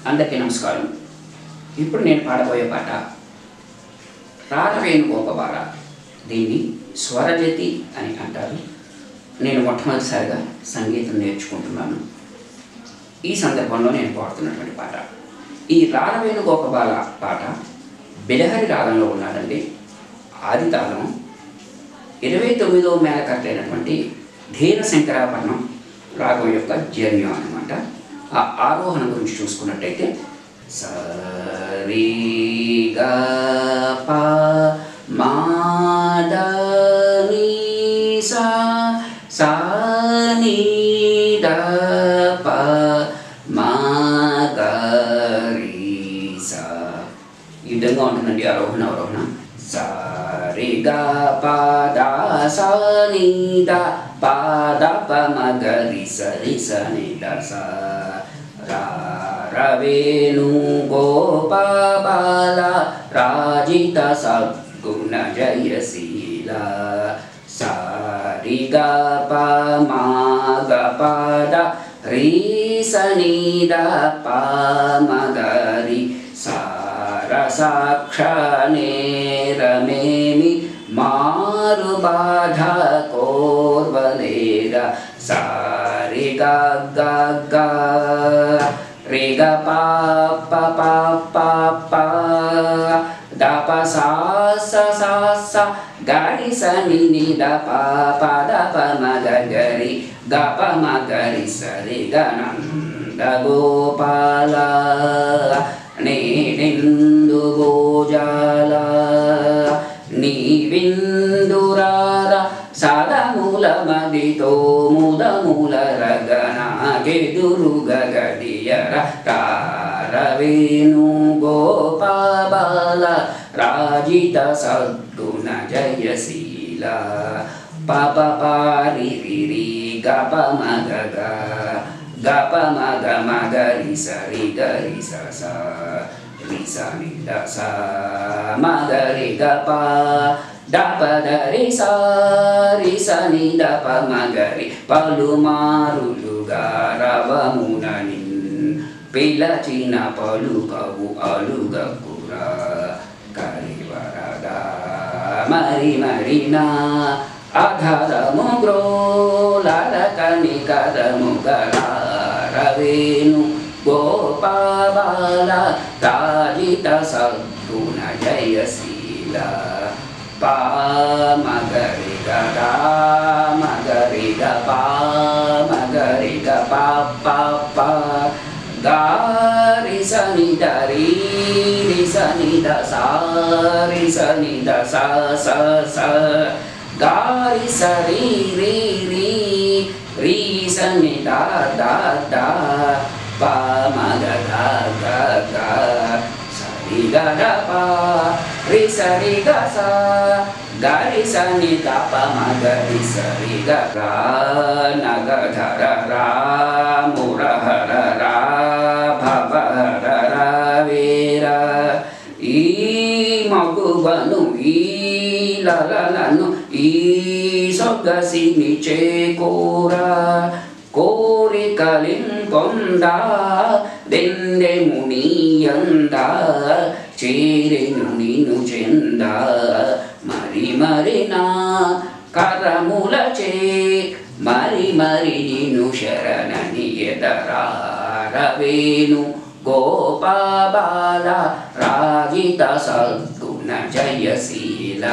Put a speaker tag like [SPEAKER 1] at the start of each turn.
[SPEAKER 1] అందరికీ నమస్కారం. ఇప్పుడు నేను పాడబోయే పాట రారవేణుగోపబాల. దీన్ని స్వరజతి అని అంటారు. నేను మొట్టమొదటిసారిగా సంగీతం నేర్చుకుంటున్నాను. ఈ సందర్భంలో నేను పాడుతున్నటువంటి పాట ఈ రారవేణుగోపబాల పాట బిలహరి రాగంలో ఉన్నాడండి. ఆది తాళం 29వ మేళకర్తైనటువంటి ధీరశంకరాభరణం రాగం యొక్క జన్యం అన్నమాట. ఆ ఆరోహణ గురించి చూసుకున్నట్టయితే సరి గ ప మా ద ని సా సా ని ద ప మా గ రి సా. ఈ విధంగా ఉంటుందండి ఆరోహణ అవరోహణ. సరి గ ప ద స ని ద ప ద ప మ గ రి స రి స ని ద స. రారవేణుగోపబాల రాజిత సద్గుణ జయశీల. సారి గ ప మా గ ప ద రి స ని ద ప మ గ రి సార సాక్ష నేరమేమి మారు బాధ కోర్వలేద. సారి గ గ గ రి గ ప ప ప ప ప ద ప సా స సా స గ రి స ని ని ద ప ప ద ప మ గ గ రి గ ప మ గ రి స రి గ నంద గోపాల నీ నిందు భోజాల నీ విందురార సదమూల మదితో ముదమూల రగనాకెదురు గగడియర. రారవేణుగోపబాల రాజిత సద్గుణ జయశీల. ప ప ప రి రి రి గ ప మ గ గ గ ప మ గ మ గ రి స రి గ రి స స రి స ని ద స మ గ రి గ ప ద ప ద రి స రి స ని ద ప మ గ రి. పలుమారులుగా రవమున పిలచిన పలుకవు అలుగకురా కరివరగా మరి మరినా అధరము గ్రోలకని కదము గరారవేణు గోపబాల రాజిత సద్గుణ జయశీల. ప మ గ రి గ గ మ గ రి గ ప మ గ రి గ ప ప ప గ రి స ని ద రి రి స ని ద స రి స ని ద స స స గ రి స రి రి రి రి స ని ద ద ద ప మ గ గ గ గ స రి గ ద ప రి స రి గ స గ రి స ని ద ప మ గ రి స రి గ ర న గ ధ ర ర ము ర హ ర ర భ వ ర ర వీర. ఈ మగువను ఈ లలను ఈ సొగసిని చేకూర కోరికలింపొంద దెందెము నీయంద చేరెను నిను చెంద. మరి మరినా కరములచే మరి మరి నిను శరణని ఎదరారవేణు గోపబాల రాజిత సద్గుణ జయశీల.